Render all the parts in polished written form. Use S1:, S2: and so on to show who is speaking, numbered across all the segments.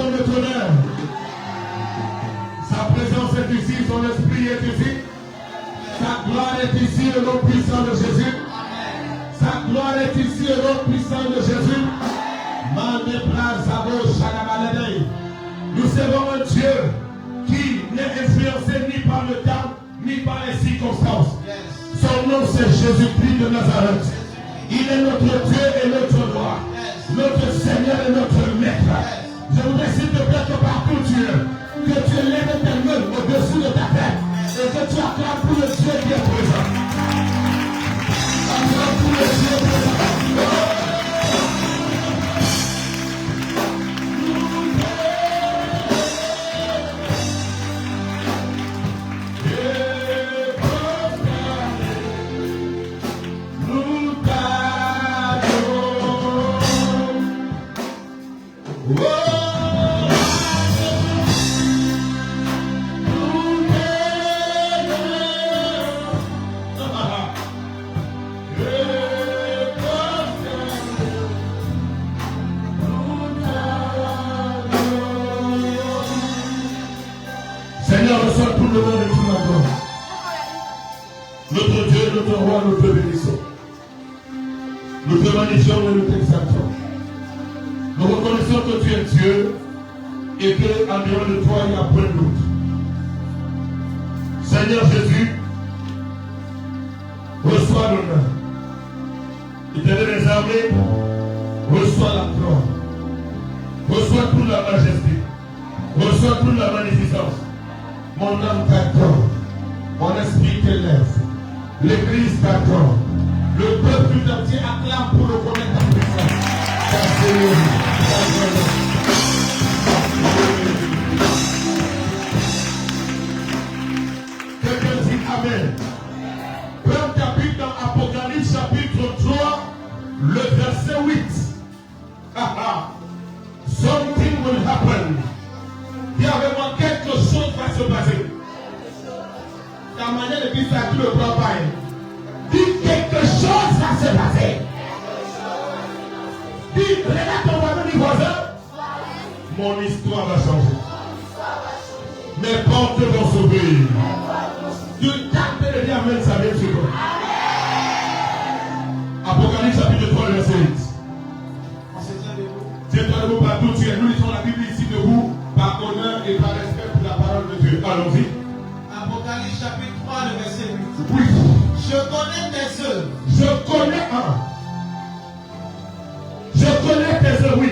S1: son de tonnerre. Sa présence est ici, son esprit est ici. Sa gloire est ici, le nom puissant de Jésus. Sa gloire est ici, le nom puissant de Jésus. Nous servons un Dieu qui n'est influencé ni par le temps, ni par les circonstances. Son nom c'est Jésus-Christ de Nazareth. Il est notre Dieu et notre roi, notre Seigneur et notre Maître. Je voudrais s'il te plaît que partout tu es, que tu lèves tes mains au-dessus de ta tête et que tu acclames pour le Dieu qui est présent. Acclame pour le Dieu présent. Seigneur, reçois tout le monde et tout l'encore. Notre Dieu, notre roi, nous te bénissons. Nous te magnifions et nous t'exaltons. Nous reconnaissons que tu es Dieu et qu'en dehors de toi, il n'y a point d'autre. Seigneur Jésus, reçois l'honneur. Éternel des armées, reçois la gloire. Reçois toute la majesté. Reçois toute la magnificence. Mon âme t'adore, mon esprit t'élève, l'Église t'adore, le peuple tout entier acclame pour reconnaître ta puissance, ta sérénité, ta grandeur. Quelqu'un dit Amen. Prends ta Bible dans Apocalypse chapitre 3, le verset 8. Something will happen. Il y avait moi quelque chose va se passer. Ta manière de dire ça, tu ne prends pas. Dis quelque chose va se passer. Dis, regarde ton voisin, dis voisin. Mon histoire va changer. Mes portes vont s'ouvrir. Tu tapes de dire Amen, ça vient sur toi. Apocalypse chapitre 3, verset 8. Tiens-toi debout partout tu es. Nous lisons la Bible ici debout. Par honneur et par respect pour la parole de Dieu. Allons-y.
S2: Apocalypse chapitre 3, le verset 8.
S1: Oui.
S2: Je connais tes œuvres.
S1: Je connais tes œuvres, oui.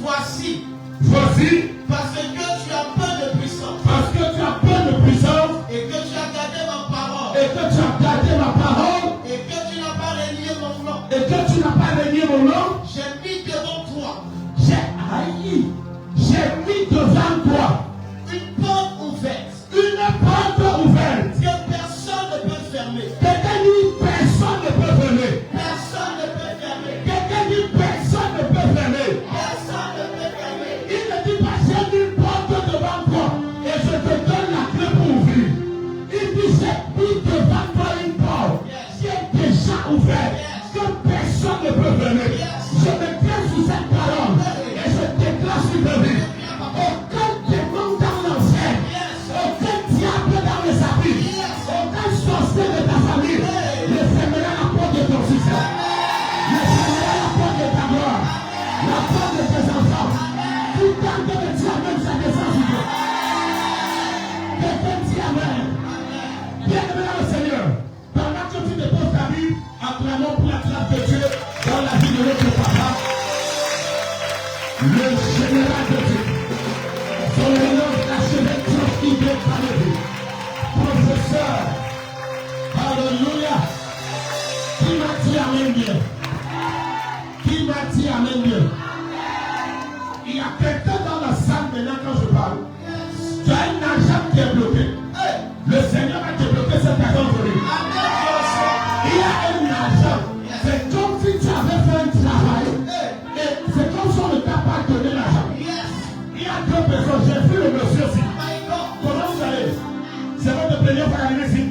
S2: Voici.
S1: Parce
S2: que tu as peu de puissance.
S1: Parce que tu as peu de puissance.
S2: Et que tu as gardé ma parole.
S1: Et que tu as gardé ma parole.
S2: Et que tu n'as pas renié mon nom.
S1: Et que tu n'as pas renié mon nom.
S2: J'ai mis devant toi.
S1: J'ai mis devant toi
S2: une porte ouverte.
S1: Une porte ouverte.
S2: Que personne ne peut fermer.
S1: Quelqu'un dit personne ne peut fermer.
S2: Personne ne peut fermer.
S1: Quelqu'un dit personne ne peut fermer.
S2: Personne ne peut fermer.
S1: Il ne dit pas j'ai mis une porte devant toi et je te donne la clé pour ouvrir. Il dit j'ai mis devant toi une porte qui est déjà ouverte. Que personne ne peut fermer. Je me tiens sur cette parole et je déclare sur ta vie. Aucun démon dans l'enfer, aucun diable dans les habits, aucun sorcier de ta famille ne fermera la porte de ton système, ne fermera la porte de ta gloire, la porte de tes enfants. Tout temps que le diable ça descend sur toi. Quelqu'un dit Amen. Bien-aimé dans le Seigneur, pendant que tu déposes ta vie, acclamons pour la grâce de Dieu dans la vie de notre papa, le général de Dieu. Son nom l'archevêque Yves Palévi, professeur. Alléluia. Qui m'a dit Amen bien? Qui m'a dit Amen bien? Il y a quelqu'un dans la salle maintenant quand je parle. Tu as un argent qui est bloqué. Le Seigneur va débloquer cette argent pour lui. Il y a un argent. C'est comme si tu avais fait un travail. Et c'est comme si on ne t'a pas donné l'argent. Il y a deux personnes. J'ai vu le monsieur aussi. Comment vous allez? C'est votre première fois d'arriver ici.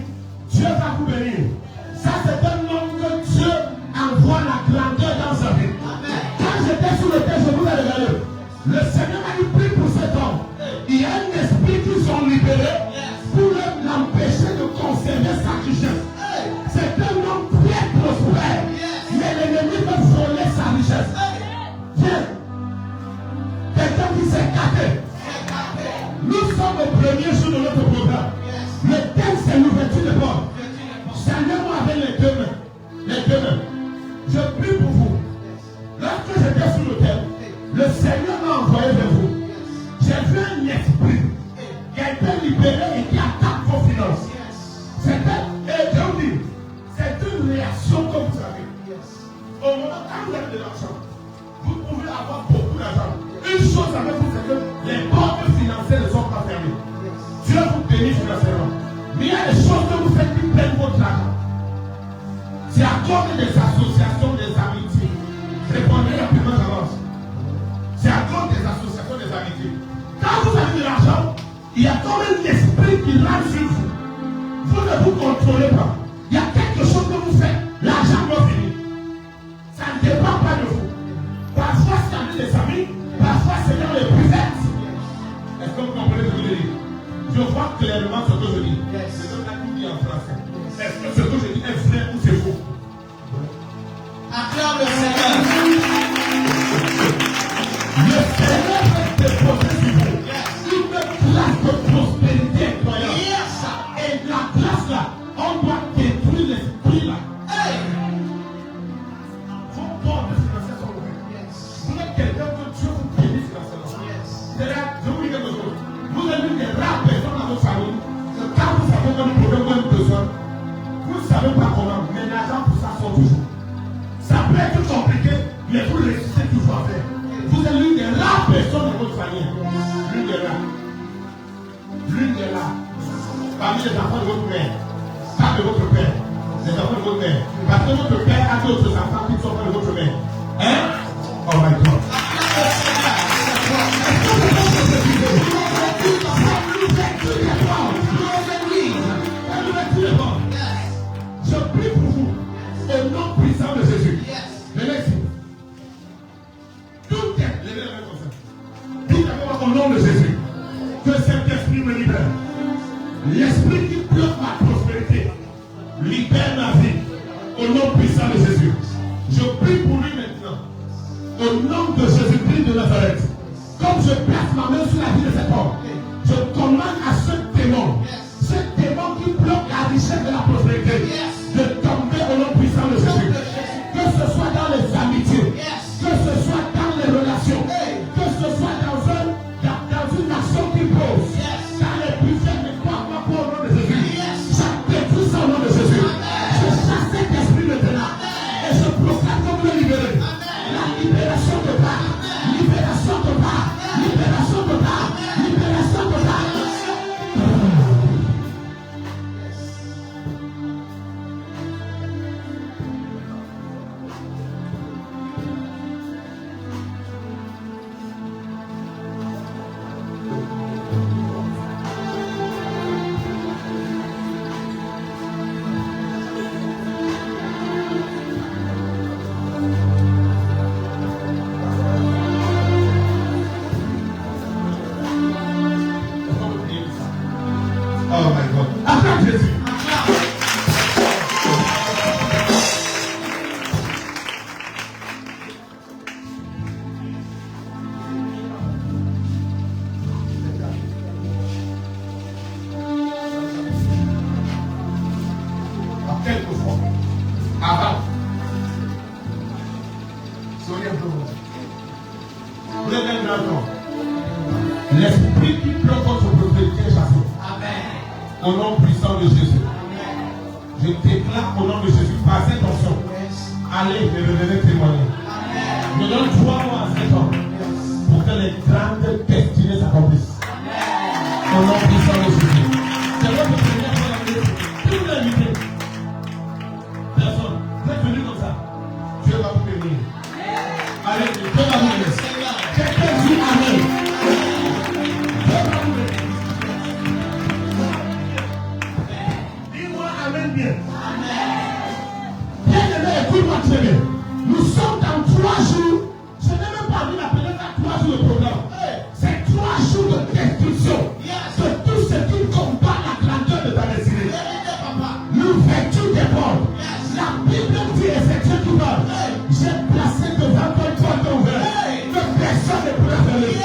S1: Dieu va vous bénir. Ça, c'est un homme que Dieu envoie la grandeur dans sa vie. Quand j'étais sur le terre, je vous ai regardé. Le Seigneur m'a dit, prie demain, je prie pour vous. Lorsque j'étais sur le terre, le Seigneur m'a envoyé vers vous. J'ai vu un esprit qui a été libéré et qui attaque vos finances. C'est une réaction que vous avez. Au moment quand vous avez de l'argent, vous pouvez avoir beaucoup d'argent. Une chose avec vous, c'est que les portes financières ne sont pas fermées. Dieu vous bénit financièrement. Mais il y a des choses que vous faites qui prennent votre argent. C'est à cause des associations, des amitiés. Répondez rapidement d'avance. C'est à cause des associations, des amitiés. Quand vous avez de l'argent, il y a comme un esprit qui râle sur vous. Vous ne vous contrôlez pas. Il y a quelque chose que vous faites. L'argent doit finir. Ça ne dépend pas de vous. Parfois, c'est avec les amis. Parfois, c'est dans les buvettes. Est-ce que vous comprenez ce que je dis? Je vois clairement ce que je dis. C'est comme la Bible en français. Est-ce que ce que je dis est vrai ou c'est faux?
S2: Acclame le Seigneur.
S1: Le Seigneur va te poser sur vous. Une classe de prospérité incroyable. Et la classe là, on doit détruire l'esprit là. Vos portes financières sont ouvertes. Vous êtes quelqu'un que Dieu vous bénisse financièrement. C'est-à-dire, je vous dis quelque chose. Vous avez des rares personnes dans votre famille. Quand vous savez que le problème ou un besoin, vous ne savez pas comment, mais l'argent pour ça sort toujours. Ça peut être compliqué, mais vous réussissez toujours à faire. Vous êtes l'une des rares personnes dans votre famille. L'une des rares. L'une des rares. Parmi les enfants de votre mère. Pas de votre père. Les enfants de votre mère. Parce que votre père a d'autres enfants qui ne sont pas de votre mère. Hein? Oh my God. Je prie pour vous au nom puissant de Jésus. Venez ici. Tout est levé comme ça. Dites d'abord au nom de Jésus que cet esprit me libère. L'esprit qui bloque ma prospérité libère ma vie au nom puissant de Jésus. Je prie pour lui maintenant. Au nom de Jésus-Christ de Nazareth. Comme je place ma main sur la vie de cet homme, je commande à ce démon qui bloque la richesse de la prospérité, de tomber au nom puissant de Jésus. Que ce soit dans les amitiés, que ce soit dans les relations, que ce soit dans une nation qui pose, dans les buffets, mais quoi pour au nom de Jésus. Je détruis ça au nom de Jésus. Je chasse cet esprit maintenant et je proclame que vous le libérez. La libération de part, libération de part, libération de part, libération de part. Oh my God. Acclame Jésus. Quelquefois, avant, soyez un peu bon. Vous êtes un grand homme. L'esprit qui bloque votre prospérité est chassé. Au nom puissant de Jésus. Je déclare au nom de Jésus, par cette onction, allez et revenez témoigner. Je donne 3 mois à cet homme pour que les grandes destinées s'accomplissent. Au nom puissant de Jésus. C'est votre première fois dans l'église. Qui vous l'a invité? Personne. Vous êtes venu comme ça. Dieu va vous bénir. Allez, Dieu va vous bénir. Quelqu'un dit Amen. Bien. Bien-aimé, écoute-moi très bien. Nous sommes dans 3 jours. Je n'ai même pas envie d'appeler ça 3 jours de programme. C'est 3 jours de destruction de tout ce qui combat la grandeur de ta destinée. L'ouverture des portes. La Bible dit, et c'est Dieu qui parle. J'ai placé devant toi une porte ouverte que personne ne pourra fermer.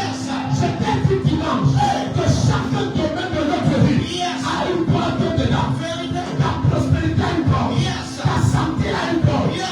S1: Je t'ai dit dimanche que chaque domaine de notre vie a une porte dedans. La prospérité a une porte. La santé a une porte.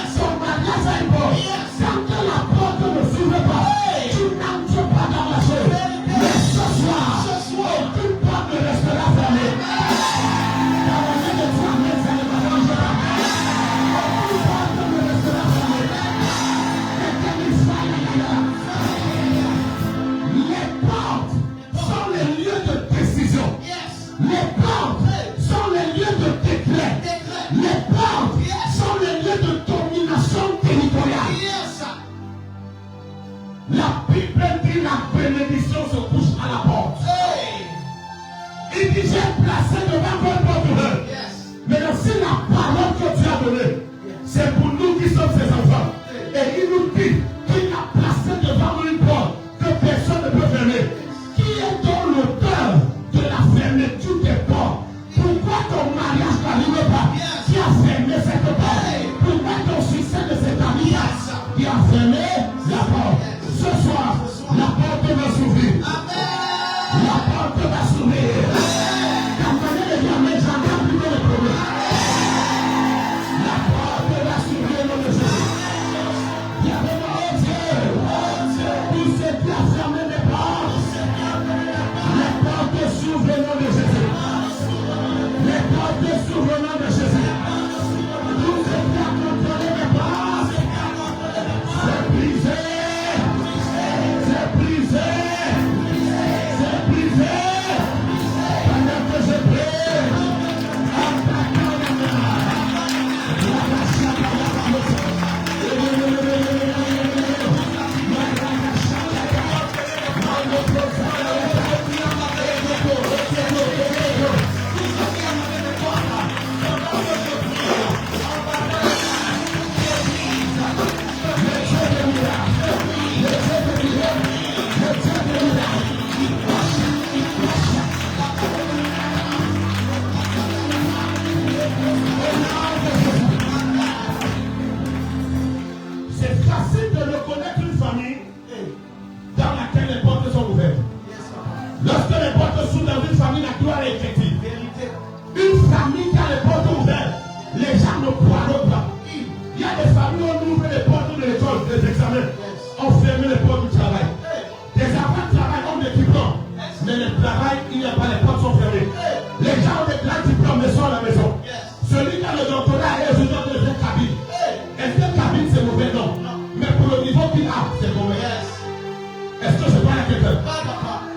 S1: quelqu'un.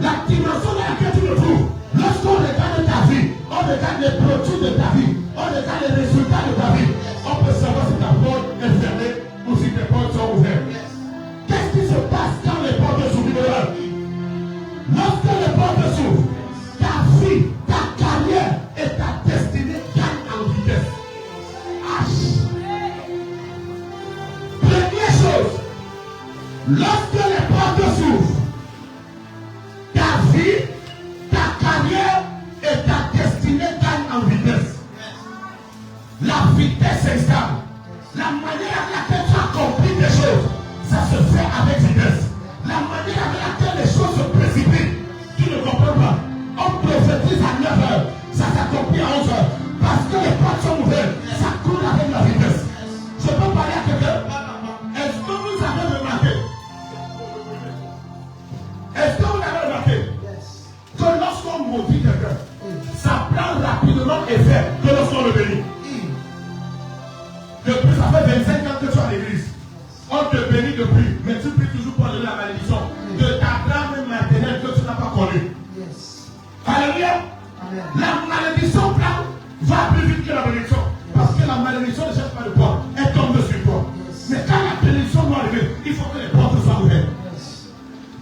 S1: La dimension dans laquelle tu te trouves, lorsqu'on regarde ta vie, on regarde les produits de ta vie, on regarde les résultats de ta vie, on peut savoir si ta porte est fermée ou si tes portes sont ouvertes. Qu'est-ce qui se passe quand les portes s'ouvrent? Lorsque les portes s'ouvrent, ta vie, ta carrière et ta destinée gagnent en vitesse. Première chose, lorsque les portes s'ouvrent, ta vie, ta carrière et ta destinée gagnent en vitesse. La vitesse s'installe. La manière avec laquelle tu accomplis des choses, ça se fait avec vitesse. La manière avec laquelle les choses se précipitent, tu ne comprends pas. On prophétise à 9 heures, ça s'accomplit à 11 heures. Parce que les portes sont ouvertes, ça coule avec la vitesse. Je peux parler à quelqu'un? Est-ce que vous avez remarqué? Est-ce que vous avez remarqué que lorsqu'on maudit quelqu'un, ça prend rapidement effet que lorsqu'on le bénit? Depuis, ça fait 25 ans que tu es à l'église. On te bénit depuis, mais tu peux toujours prendre la malédiction de ta grand-mère maternelle que tu n'as pas connue. Alléluia. La malédiction va plus vite que la bénédiction. Parce que la malédiction ne cherche pas de toi. Elle tombe sur toi. Mais quand la bénédiction doit arriver, il faut que les portes soient ouvertes.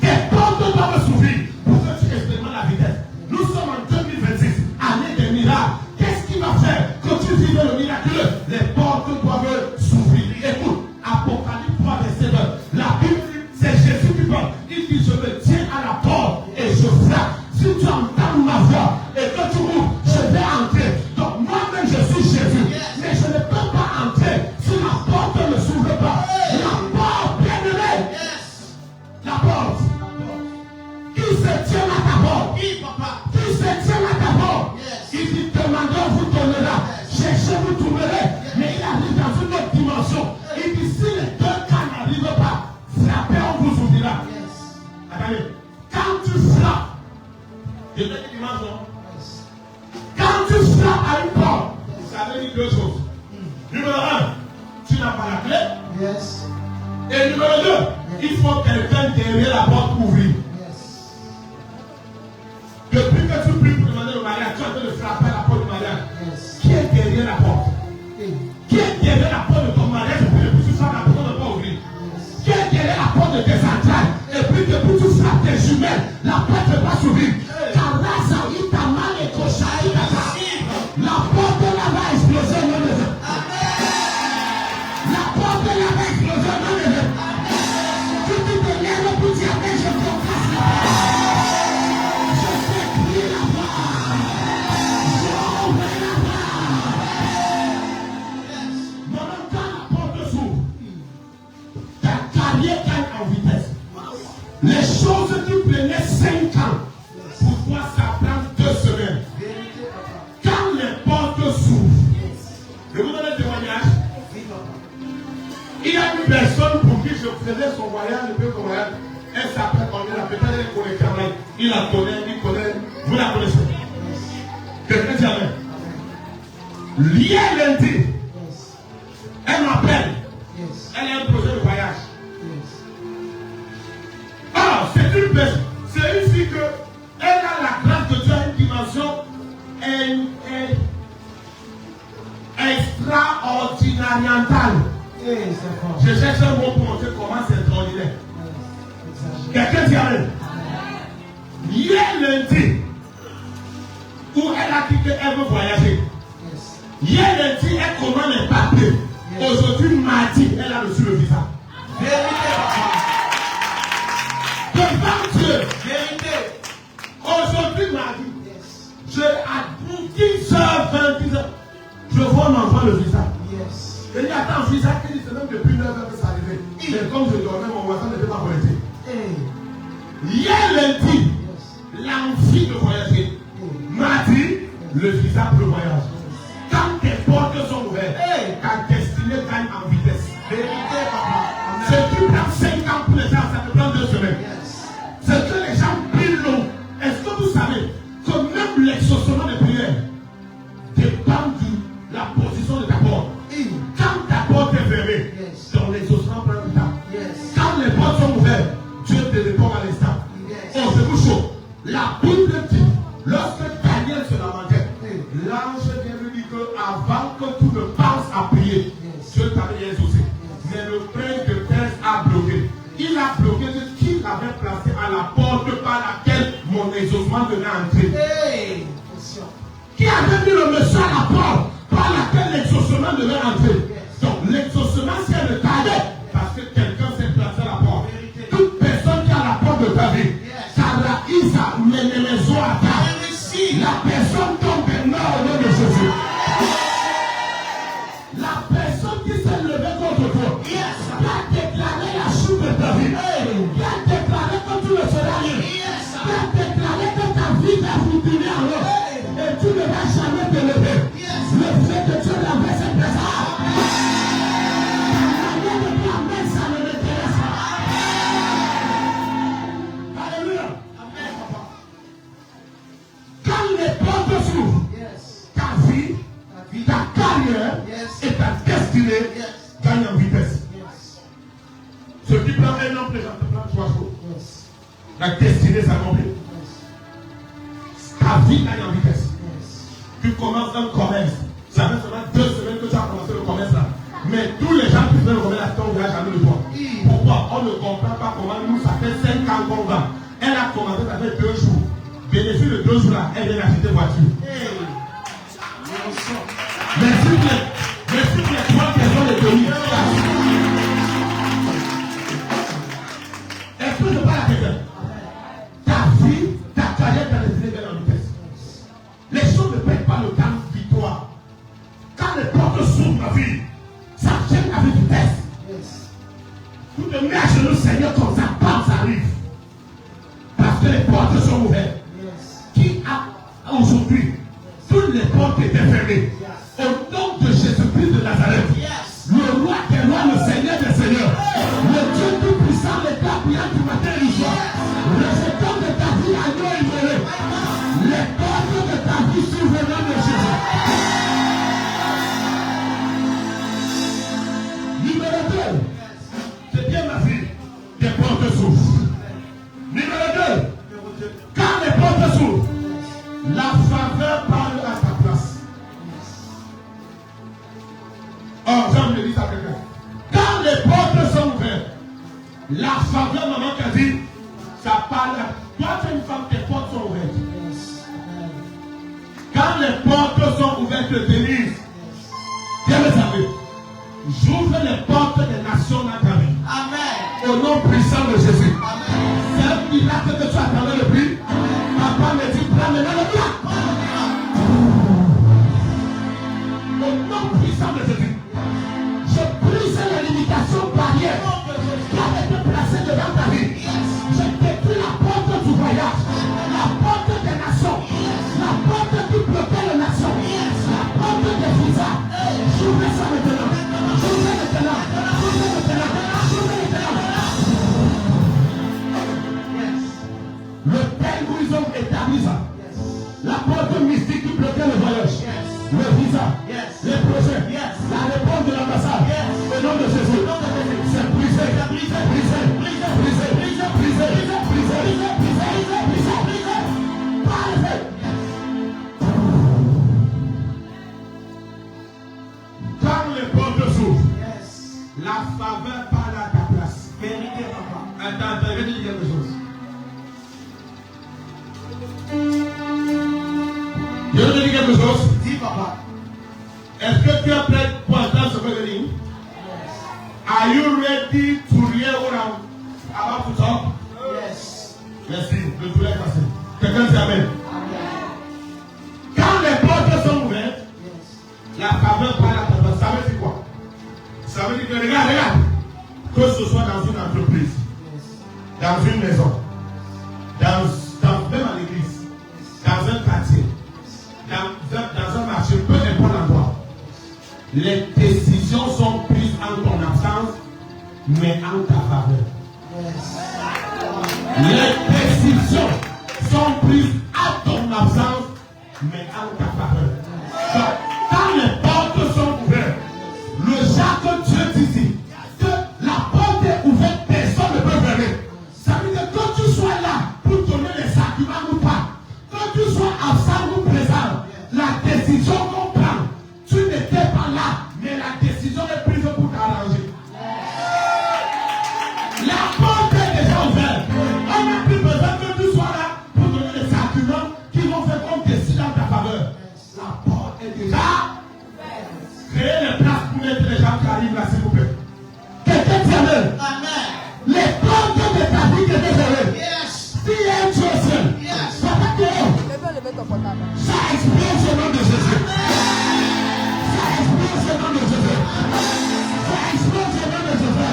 S1: Les portes doivent s'ouvrir pour que tu expérimentes la vitesse. Nous sommes en 2026, année des miracles. Qu'est-ce qui va faire que tu vives le miraculeux? Les portes doivent s'ouvrir. Écoute, Apocalypse 3, verset 9. La Bible dit, c'est Jésus qui parle. Il dit, je me tiens à la porte et je frappe. Si tu entends ma voix et que tu ouvres, je vais entrer. Donc moi-même je suis Jésus. Mais je ne peux pas entrer si la porte ne s'ouvre pas. La porte, bien-aimée. La porte. Qui se tient à ta porte? Qui se tient à ta porte? Il dit, demandez, on vous donnera. Cherchez, vous trouverez. Mais il arrive dans une autre dimension. Il dit, si les deux cas n'arrivent pas, frappez, on vous ouvrira. Attendez, quand tu frappes, je te dis dimanche, non? Quand tu frappes à une porte, ça veut dire deux choses. Numéro 1, tu n'as pas la clé. Et numéro 2, il faut quelqu'un derrière la porte pour ouvrir. Depuis que tu pries pour demander le mariage, tu es en train de frapper à la porte du mariage. Qui est derrière la porte? Qui est derrière la porte de ton mariage et puis depuis tu frappes la porte ne pas ouvrir? Qui est derrière la porte de tes entrailles et puis depuis tu frappes tes jumelles, la porte ne va pas s'ouvrir? La porte là va exploser, non? La porte là va exploser, non? Tu te lèves pour dire, mais je fracasse la porte. Je fais crier la porte. Je ouvre la porte. Maintenant, quand la porte s'ouvre, ta carrière gagne en vitesse. Les choses qui prenaient 5 ans, pour toi, ça prend 2 semaines. Quand les portes s'ouvrent, je vous donne un témoignage. Il y a une personne pour qui je faisais son voyage, le premier voyage. Elle s'appelle, on la peut-être elle est connectée en ligne. Il la connaît, il connaît. Vous la connaissez? Quelqu'un dit amen. Hier lundi, elle m'appelle. Elle a un projet de voyage. Ah, c'est une personne. C'est une fille que elle a la grâce de Dieu à une dimension extraordinarientale. Je cherche un mot pour montrer comment c'est extraordinaire. Quelqu'un dit amen. Hier lundi, où elle a dit qu'elle veut voyager. Hier lundi, elle commande les papiers. Aujourd'hui, mardi, elle a reçu le visa. Devant Dieu, aujourd'hui, mardi, je à 10h20, 10h, je vois mon enfant le visa. Et il attend le visa, c'est même depuis 9h que ça arrivait. Mais comme je dormais, mon voisin n'était pas connecté. Hier lundi, l'envie de voyager. Mardi, le visa pour le voyage. Quand tes portes sont ouvertes, ta destinée gagne en vitesse. Ce qui prend 5 ans pour les gens, ça te prend 2 semaines. Ce que les gens prient long. Est-ce que vous savez que même l'exaucement des prières dépend de la position de ta porte? Quand ta porte est fermée, ton exaucement prend du temps. Quand les portes sont ouvertes, Dieu te répond à l'instant. La Bible dit, lorsque Daniel se lamentait, l'ange vient lui dire qu'avant que tu ne penses à prier, Dieu t'avait exaucé. Mais le prince de Perse a bloqué. Il a bloqué ce qu'il avait placé à la porte par laquelle mon exaucement devait entrer. Qui avait mis le monsieur à la porte par laquelle l'exaucement devait entrer. Donc l'exaucement s'est retardé parce que quelqu'un s'est placé à la porte. Toute personne qui est à la porte de ta vie, la personne tombe maintenant au nom de Jésus. La personne qui s'est levée contre toi, qui a déclaré la chute de ta vie, qui a déclaré que tu ne seras rien, qui a déclaré que ta vie va continuer en haut et tu ne vas jamais te lever. Le fait que tu l'avais cette personne. La manière de blâmer, ça ne m'intéresse pas. Alléluia. Quand les portes s'ouvrent, ta vie, ta carrière et ta destinée gagnent en vitesse. Ce qui prend un an présente prend 3 jours. La destinée s'accomplit. Ta vie gagne en vitesse. Tu commences un commerce. Ça fait seulement 2 semaines que tu as commencé le commerce là. Mais tous les gens qui font le commerce là, on ne verra jamais le toi. Pourquoi? On ne comprend pas comment nous, ça fait 5 ans qu'on va. Elle a commencé, ça fait 2 jours. Bénéfice de 2 jours là, elle vient d'acheter voiture. Merci pour les 3 personnes de pays. Est-ce que je parle à quelqu'un? Ta vie, ta carrière, ta destinée viennent en vitesse. Les choses ne prennent pas le temps victoire. Quand les portes s'ouvrent ma vie, ça vient avec vitesse. Tu te mets à genoux, Seigneur, comme ça, bam, ça arrive. Parce que les portes sont ouvertes. Qui a aujourd'hui, toutes les portes étaient fermées. Au nom de Jésus-Christ de Nazareth, le roi des rois, le Seigneur des seigneurs, le Dieu tout-puissant, le Gabriel du matin et du soir, le jeton de ta vie à nous ignoré, les portes de ta vie s'ouvrent au nom de Jésus. Numéro 2, c'est bien ma vie, les portes s'ouvrent. Numéro 2, quand les portes s'ouvrent, la faveur parle à ta place. Oh, Jean me dit à quelqu'un. Quand les portes sont ouvertes, la faveur, maman qui a dit, ça parle à toi. Tu es une femme, tes portes sont ouvertes. Quand les portes sont ouvertes, Denise, bien le savez, j'ouvre les portes des nations dans ta vie. Amen. Au nom puissant de Jésus. Amen. C'est un miracle que tu attendais le prix. Papa me dit, prends maintenant le plat. Au nom puissant de Jésus, je brise les limitations barrières qui avaient été placées devant ta vie. Je détruis la porte du voyage, la porte des nations, la porte qui bloquait les nations, la porte des visas. J'ouvre ça maintenant. J'ouvre maintenant. J'ouvre maintenant. J'ouvre maintenant. Le père où ils ont établi ça. La porte mystique qui bloquait le voyage. Le visa, les projets, la réponse de l'ambassade, au nom de Jésus, c'est brisé, brisé, brisé, brisé, brisé, brisé, brisé, brisé, brisé, brisé, brisé, parlez. Quand les portes s'ouvrent, la faveur parle à ta place. Vérité, papa. Attends, je vais te dire quelque chose. Je vais te dire quelque chose. Dis, papa. Est-ce que tu es prêt pour entendre ce que je dis? Are you ready to hear what I'm about to talk? Yes. Merci. Le tour est passé. Quelqu'un dit Amen. Quand les portes sont ouvertes, la faveur parle à ta place. Ça veut dire quoi? Ça veut dire que regarde. Que ce soit dans une entreprise, dans une maison, même à l'église, dans un quartier, dans un marché, peu importe l'endroit, les décisions sont prises en ton absence, mais en ta faveur. Les décisions sont prises à ton absence, mais en ta faveur. Donc, quand les portes sont ouvertes, le genre que Dieu dit ici, que la porte est ouverte, personne ne peut fermer. Ça veut dire que tu sois là pour donner les arguments ou pas. Ça explose au nom de Jésus. Ça explose au nom de Jésus. Ça explose au nom de Jésus.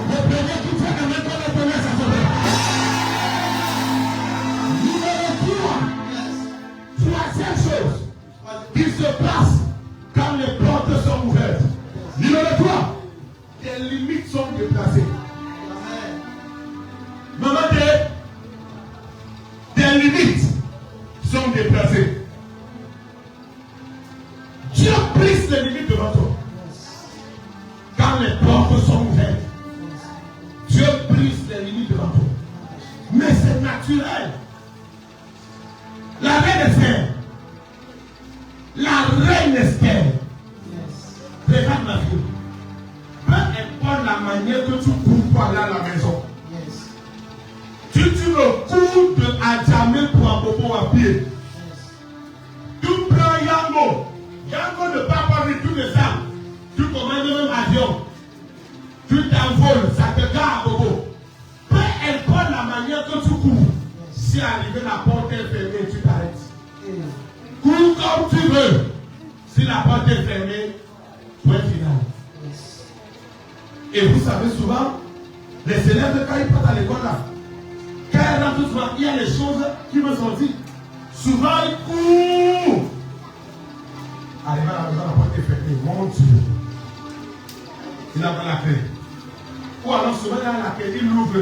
S1: Le premier qui fait le même temps, le premier, ça se fait. Numéro 3. Troisième chose qui se passe quand les portes sont ouvertes. Numéro 3. Tes limites sont déplacées. Maman, tes limites sont déplacées. Dieu brise les limites devant toi. Quand les portes sont ouvertes, Dieu brise les limites devant toi. Mais c'est naturel. La reine Esther, regarde ma fille. Peu importe la manière que tu cours pour aller à la maison. Si tu me cours de Adjamé pour un bobo à pied, tu prends Yango. Yango ne part pas avec tous les armes. Tu commandes même avion. Tu t'envoles, ça te garde à bobo. Peu importe la manière que tu cours. Si arrivé la porte est fermée, tu t'arrêtes. Cours comme tu veux. Si la porte est fermée, point final. Et vous savez souvent, les élèves quand ils partent à l'école là, quand ils rentrent souvent, il y a les choses qui me sont dites. Souvent ils courent. Arrivé à la maison, la porte est fermée. Mon Dieu. Il n'a pas la clé. Ou alors souvent il a la clé, il l'ouvre.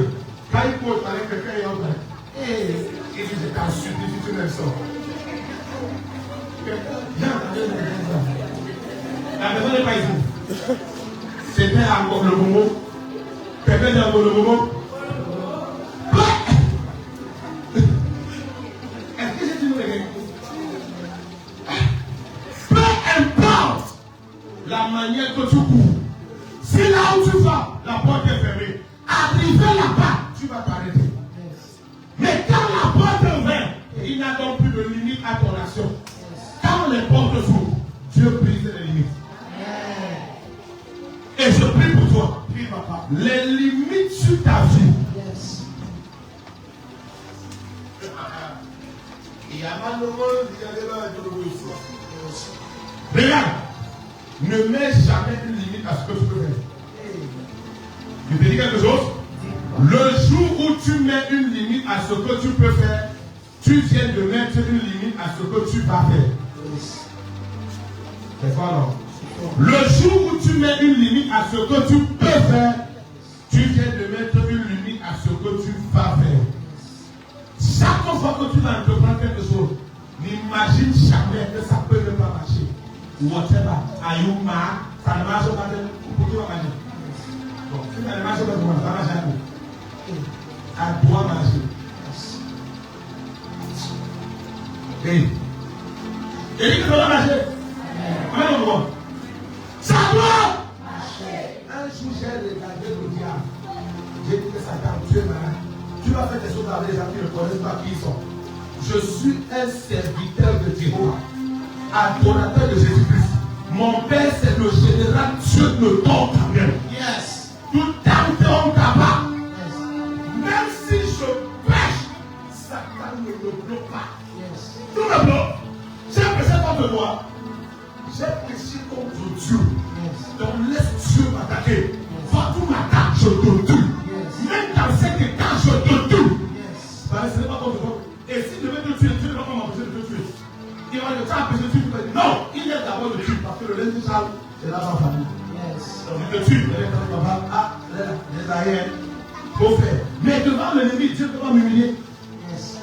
S1: Quand il court, avec quelqu'un, il entre. Et il dit, je t'assure, tu me sors. La maison n'est pas ici. C'était encore le moment. Quelqu'un dit encore le moment. Est-ce que j'ai dit le réveil? Peu importe la manière que tu cours. Si là où tu vas, la porte est fermée. Arrivé là-bas, tu vas t'arrêter. Mais quand la porte est ouverte, il n'y a donc plus de limite à ton action. Quand les portes s'ouvrent, Dieu brise les limites. Et je prie pour toi. Les limites sur ta vie. Regarde, ne mets jamais une limite à ce que tu peux faire. Je te dis quelque chose. Le jour où tu mets une limite à ce que tu peux faire, tu viens de mettre une limite à ce que tu vas faire. C'est quoi alors? Le jour où tu mets une limite à ce que tu peux faire, tu viens de mettre une limite à ce que tu vas faire. Chaque fois que tu vas entreprendre quelque chose, n'imagine jamais que ça peut ne pas marcher. Whatever. Ayuma, ça ne marche pas. Pour qui va marcher? Bon, si ça ne marche pas, ça ne marche jamais. Ça doit marcher. Et il ne doit marcher. Amen ou non? Ça doit marcher. Un jour, j'ai regardé le diable. J'ai dit que Satan, tu es malade. Tu vas faire des choses avec les gens qui ne connaissent pas qui ils sont. Je suis un serviteur de Jéhovah, adorateur de Jésus-Christ. Mon père, c'est le général Dieu de ton camion. Yes. Tout temps ton tabac. Yes. Même si je pêche, Satan ne me bloque pas. Yes. Tout me bloque. J'ai prêché contre moi. J'ai prêché contre Dieu. Yes. Donc laisse Dieu m'attaquer. Yes. Quand tu m'attaques, je te tue. Yes. Même dans cet état, je te tue. Yes. Bah, ce n'est pas contre toi. Et si je devais te tuer, Dieu ne va pas m'empêcher de te tuer. Il va le faire empêcher de te tuer. Non, il est d'abord de tuer. Parce que le lundi sale, c'est là ma famille. Yes. Donc il te tue. Ah, les arrières. Faut faire. Mais devant l'ennemi, Dieu ne va m'humilier. Yes.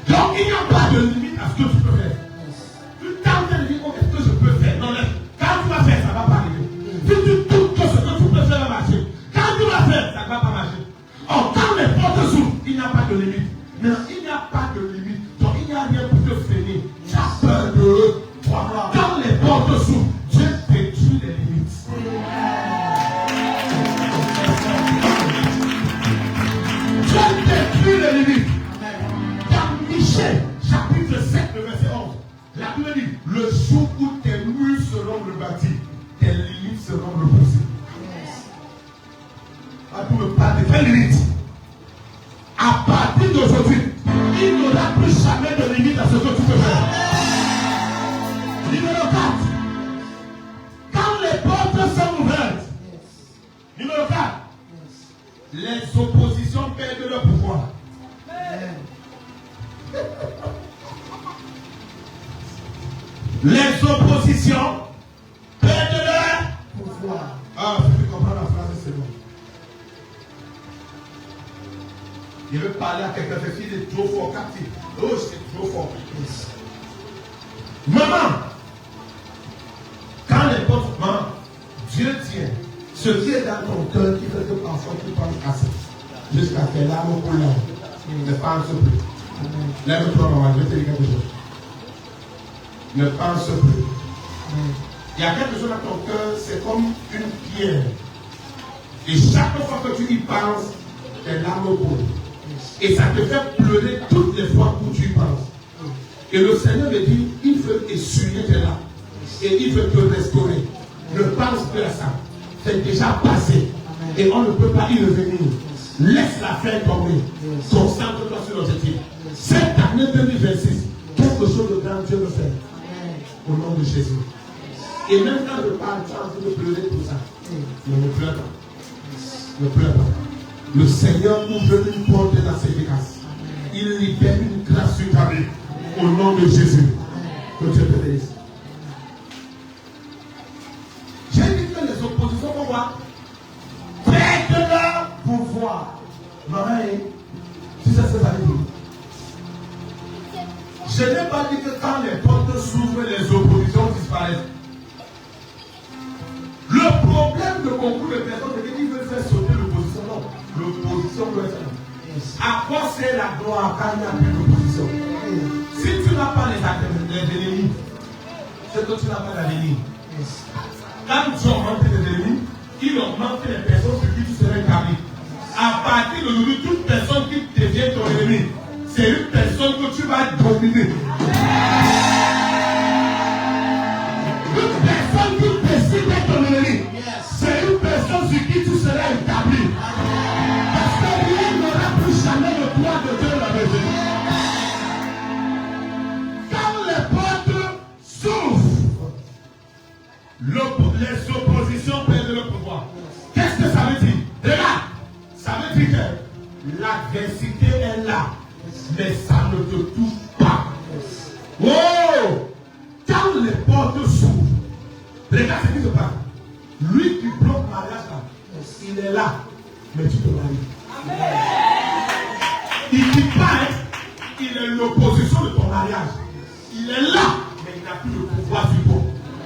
S1: Donc il n'y a pas de limite à ce que tu peux faire. Yes. Tu tentes de dire, qu'est-ce que je peux faire? Non, mais quand tu vas faire, ça ne va pas arriver. Si tu doutes que ce que tu peux faire va marcher, quand tu vas faire, ça ne va pas marcher. Or, quand les portes s'ouvrent, il n'y a pas de limite. Mais il n'y a pas de limite. Donc il n'y a rien pour te freiner. Tu as peur de toi. Quand les portes s'ouvrent, Dieu détruit les limites. Dieu détruit les limites. Dans Michée, chapitre 7, le verset 11, la Bible dit, le jour où tes murs seront rebâtis, tes limites seront repoussées. Ah, tu me parles de quelle limite? À partir d'aujourd'hui, il n'y aura plus jamais de limite. Les oppositions perdent leur pouvoir. Les oppositions perdent leur pouvoir. Ah, si tu comprends la phrase, c'est bon. Il veut parler à quelqu'un qui est trop fort, captif. Oh, c'est trop fort. Maman, quand les portes, maman, Dieu tient ce qui est dans ton cœur qui fait que parfois tu penses à ça. Jusqu'à que l'âme pour l'âme ne pense plus. Lève-toi, maman, je vais te dire quelque chose. Ne pense plus. Il y a quelque chose dans ton cœur, c'est comme une pierre. Et chaque fois que tu y penses, tes larmes coulent. Et ça te fait pleurer toutes les fois où tu y penses. Et le Seigneur me dit, il veut essuyer tes larmes. Et il veut te restaurer. Ne pense plus à ça. C'est déjà passé. Et on ne peut pas y revenir. Laisse la faire tomber. Concentre-toi sur l'objectif. Cette année 2026, quelque chose de grand Dieu le fait. Au nom de Jésus. Et même quand je parle, tu as envie de pleurer pour ça. Mais ne pleure pas. Ne pleure pas. Le Seigneur ouvre une porte d'accès efficace. Il libère une grâce sur ta vie. Au nom de Jésus. Que Dieu te bénisse. J'ai dit que les oppositions vont voir. Perdent leur pouvoir. Maman, si ça se fait, je n'ai pas dit que quand les portes s'ouvrent, les oppositions disparaissent. Le problème de beaucoup de personnes, c'est qu'ils veulent faire sauter l'opposition. Non, l'opposition doit être là. À quoi c'est la gloire quand il n'y a plus d'opposition? Si tu n'as pas les ennemis, c'est que tu n'as pas d'ennemis. Quand tu augmentes les ennemis, il augmente les personnes sur qui tu seras établi. À partir d'aujourd'hui, toute personne qui devient ton ennemi, c'est une personne que tu vas dominer. Une personne qui décide d'être ton ennemi, c'est une personne sur qui tu seras établi. Parce que rien n'aura plus jamais le droit de Dieu la maison. Quand les portes s'ouvrent, les oppositions perdent le pouvoir. Qu'est-ce que ça veut dire? Regarde, ça veut dire que l'adversité est là, mais ça ne te touche pas. Oh! Quand les portes s'ouvrent, regarde ce qui se passe. Lui qui bloque le mariage là, il est là, mais tu te maries. Il ne dit pas, il est l'opposition de ton mariage. Il est là, mais il n'a plus le pouvoir du bon.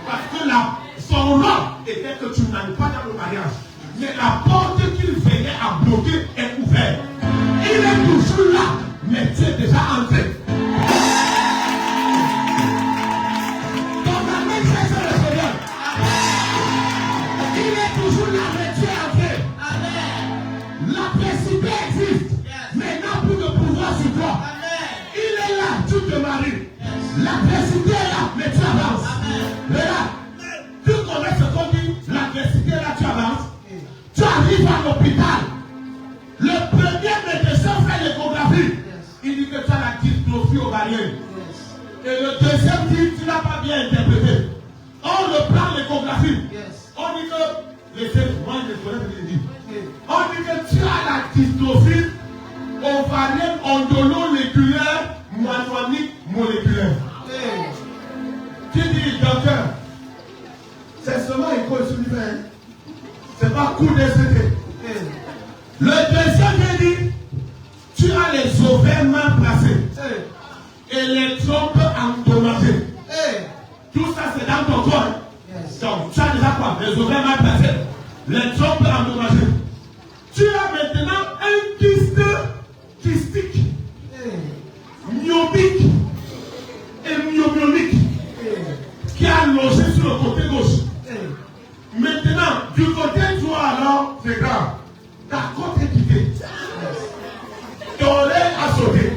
S1: Parce que là, son rôle était que tu n'ailles pas dans le mariage. Mais la porte qu'il venait à bloquer est ouverte. Il est toujours là, mais tu es déjà entré. Ton ami, c'est le Seigneur. Il est toujours là, mais tu es entré. La principe existe, mais n'a plus de pouvoir sur toi. Il est là, tu te maries. La principe est là, mais tu avances. Regarde, tu connais ce qu'on dit, l'adversité là, tu avances. Tu arrives à l'hôpital. Le premier médecin fait l'échographie. Il dit que tu as la dystrophie ovarienne. Et le deuxième dit que tu n'as pas bien interprété. On reprend l'échographie. On dit que, moi je connais ce qu'il dit. On dit que tu as la dystrophie ovarienne ondolo-moléculaire, monoïque moléculaire. Tu dis, docteur, c'est seulement une cause suivante. C'est pas coup d'ST. Le deuxième dit, tu as les ovaires mal placés et les trompes endommagées. Tout ça c'est dans ton corps. Donc tu as déjà quoi? Les ovaires mal placés, les trompes endommagées. Tu as maintenant un kyste kystique, myopique et myomyonique qui a logé sur le côté gauche. Maintenant, du côté droit alors, c'est grave. Ta côte est quittée. Ton oreille a sauté.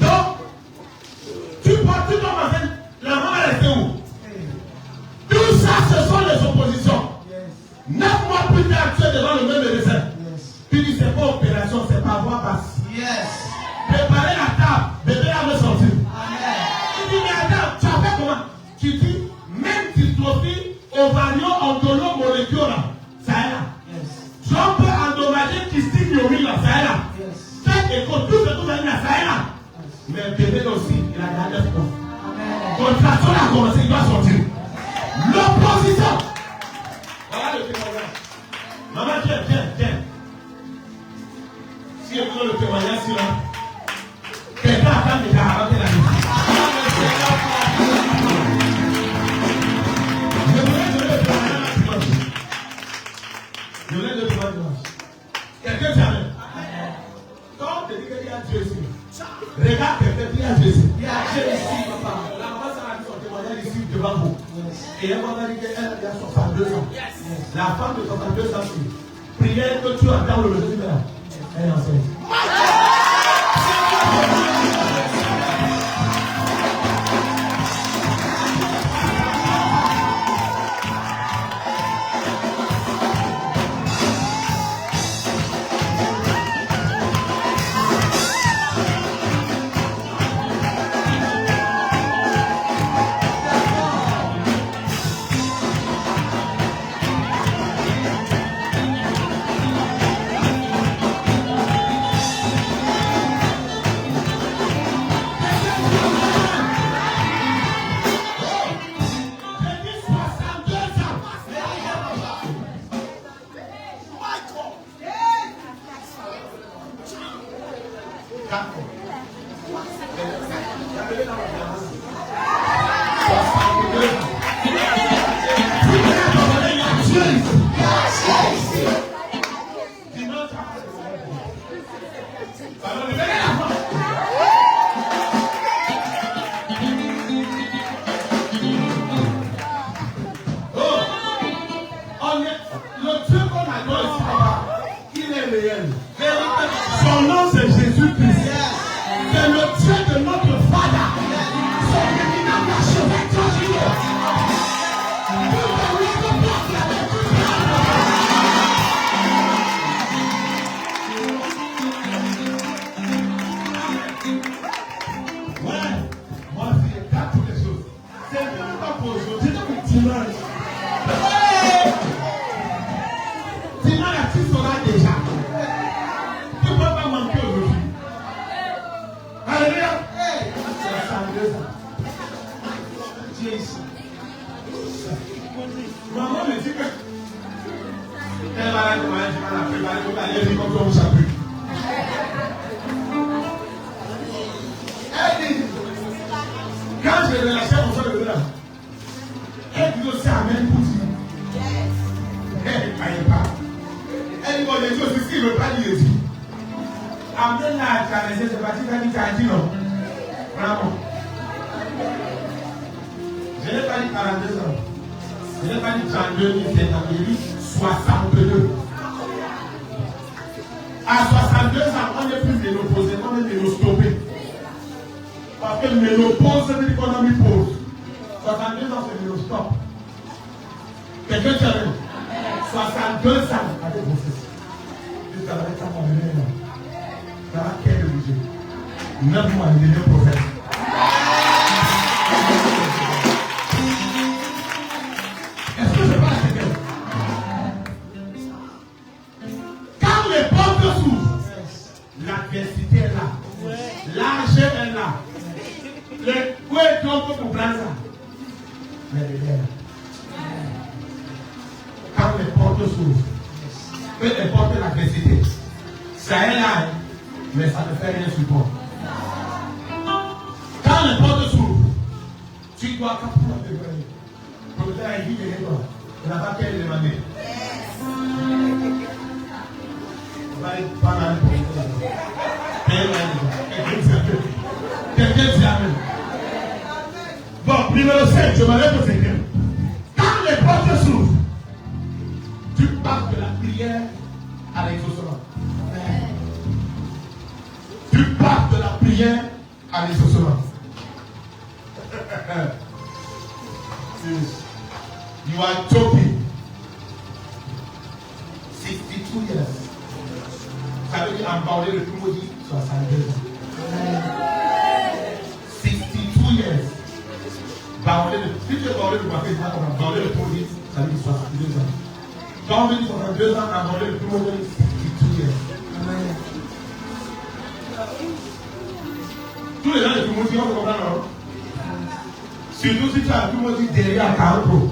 S1: Donc, tu portes ton matin, la main est restée où? Tout ça, ce sont les oppositions. 9 mois plus tard, tu es devant le même médecin. Tu dis, c'est pas opération, c'est pas voix basse. Préparez la table, bébé a ressorti. Il dit, mais attends, tu as fait comment? Tu dis, même dystrophie, ovario, ondolo, molécule, ça est là. Trompe endommagé, Voilà le témoignage. Maman, tiens. Si elle veut le témoignage, si là, quelqu'un attend déjà avant qu'elle arrive. Je voulais donner le témoignage. Je voulais le témoignage. Quelqu'un t'amène. Quand tu dis qu'il y a Dieu ici, regarde quelqu'un qui a Dieu ici. Il y a Dieu ici, papa. La maman, ça a dit son témoignage ici devant vous. Et elle m'a dit qu'elle a 62 ans. La femme de 62 ans, prière que tu attends le résultat. Elle est enceinte. Son nom c'est Jésus-Christ. C'est le Dieu de notre Father. Son éminent archevêque ouais, moi je regarde toutes les choses. C'est même pas pour aujourd'hui, c'est dimanche. Dimanche, tu sauras déjà. Tu ne peux pas manquer aujourd'hui. Alléluia. 62 ans. Tu es ici. Maman me dit que elle va la préparer pour aller vivre comme ça plus. Elle dit, quand je relâchais mon soeur de là, elle dit aussi Amen pour dire. Elle ne croyait pas. Elle dit, bon, les choses ici, il ne veut pas dire Jésus. Amen là, tu as laissé, c'est parti, tu as dit non. Bravo. Je n'ai pas dit 42 ans. Je n'ai pas dit 32 000, c'est j'ai dit 62. À 62 ans, on n'est plus ménopausé, on est ménostoppé. Parce que ménopause, c'est dire qu'on a mis pause. 62 ans, c'est ménostop. Quelqu'un qui a 62 ans, avec vos fils. Jusqu'à la tête, ça va venir là. Ça va quel obligé. 9 mois, il est le prophète. Est-ce que je parle à quelqu'un? Quand les portes s'ouvrent, l'adversité est là. L'argent est là. Où est-ce qu'on peut comprendre ça? Mais il est là. Quand les portes s'ouvrent, peu importe l'adversité, ça est là, mais ça ne fait rien sur toi. Quand les portes s'ouvrent, tu dois capturer tes frères. Pour le faire, il dit que toi, il n'a pas qu'à le demander. On va aller pas mal pour quelqu'un dit Amen. Bon, numéro 7, je m'arrête au 5e. Quand les portes s'ouvrent, tu passes de la prière à l'exaucement. Tu passes de la prière à l'exaucement. You are joking. 62 years. Ça veut dire en parler le plus maudit 62 ans. 62 years. Si tu veux parler de café, ça va parler le plus maudit, ça veut dire 62 ans. Quand on dit 62 ans, on a parlé le plus maudit 62 years. Tous les gens de tout le monde, on comprend, non? Surtout si tu as tout le monde dit derrière 40 ans.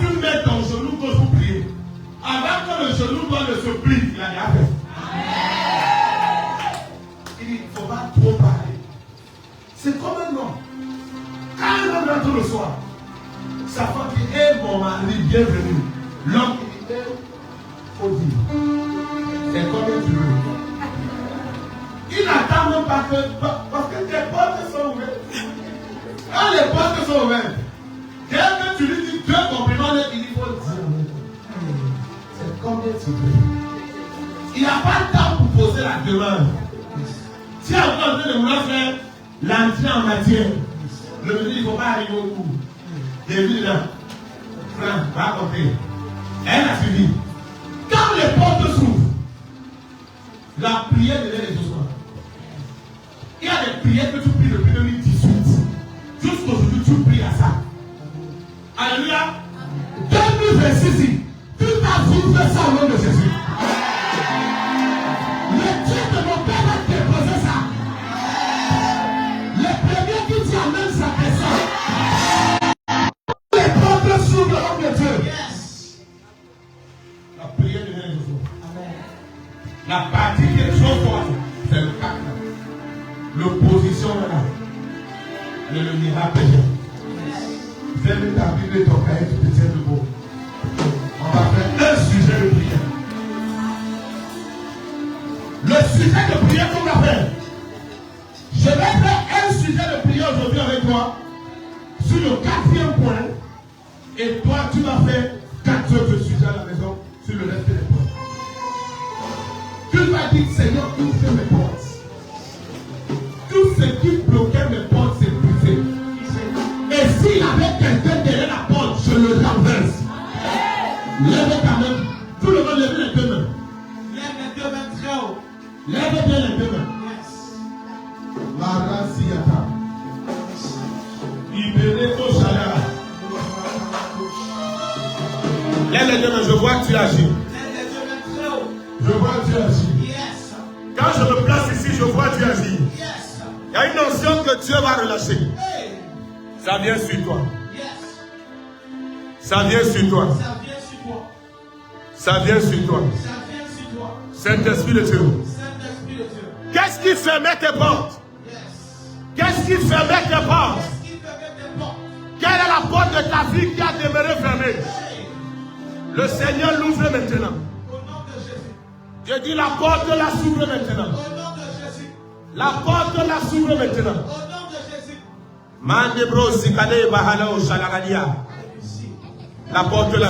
S1: tu mets ton genou pour vous prier, avant que le genou doit se plier, il a déjà fait. Il dit, il ne faut pas trop parler. C'est comme un homme. Quand un homme rentre le soir, sa femme dit, hé mon mari, bienvenue. L'homme dit, faut dire. C'est comme tu veux. Il n'attend même pas que, parce que tes portes sont ouvertes. Quand les portes sont ouvertes, dès que tu lui dis deux compliments, il faut dire. C'est combien tu veux. Il n'y a pas de temps pour poser la demande. Si on est en train de vouloir faire l'entrée en matière, le monsieur, il ne faut pas arriver au bout. J'ai vu là, Franck, va compter. Elle a suivi. Quand les portes s'ouvrent, la prière devient les ossements. Il y a des prières que tu pries depuis 2018. Jusqu'aujourd'hui, tu pries à ça. Alléluia. 2026, tu t'as vu faire ça au nom de Jésus. Le Dieu de mon père va te déposer ça. Le premier qui dit amen, ça fait ça. Les portes s'ouvrent au nom de Dieu. Yes. La prière devient les ossements. Amen. La partie qui est trop forte, c'est le 4. L'opposition est là. Et le miracle est là. Fais-le ta Bible et ton cahier, tu te tiens debout. On va faire un sujet de prière. Le sujet de prière qu'on va faire. Je vais faire un sujet de prière aujourd'hui avec toi sur le 4e point. Et toi, tu vas faire 4 autres sujets à la maison sur le reste des points. Tu vas dire, Seigneur, ouvre mes portes. Tout ce qui bloquait mes portes s'est brisé. Et s'il y avait quelqu'un derrière la porte, je le renverse. Lève ta main. Tout le monde lève les deux mains.
S2: Lève les deux mains très haut.
S1: Lève bien les deux mains.
S2: Yes.
S1: Marasiata. Ibeleko Shaya. Lève les deux mains, je vois que tu agis.
S2: Lève les deux mains très haut.
S1: Je vois que tu agis.
S2: Yes.
S1: Quand je me place ici, je vois que tu agis.
S2: Yes.
S1: Il y a une notion que Dieu va relâcher.
S2: Hey.
S1: Ça vient sur toi.
S2: Yes.
S1: Ça vient sur toi.
S2: Ça vient sur toi.
S1: Ça vient sur toi.
S2: Ça vient sur toi.
S1: Saint-Esprit de Dieu.
S2: Saint-Esprit de Dieu.
S1: Qu'est-ce qui fermait tes portes?
S2: Yes.
S1: Qu'est-ce qui fermait tes portes?
S2: Qu'est-ce qui fermait tes portes?
S1: Quelle est la porte de ta vie qui a demeuré fermée?
S2: Hey.
S1: Le Seigneur l'ouvre maintenant.
S2: Au nom de Jésus.
S1: Je dis la porte la s'ouvre maintenant.
S2: Au nom de Jésus.
S1: La porte la s'ouvre maintenant.
S2: Au nom de Jésus.
S1: Mandebro Sikade Bahalo Shalagadia. La porte la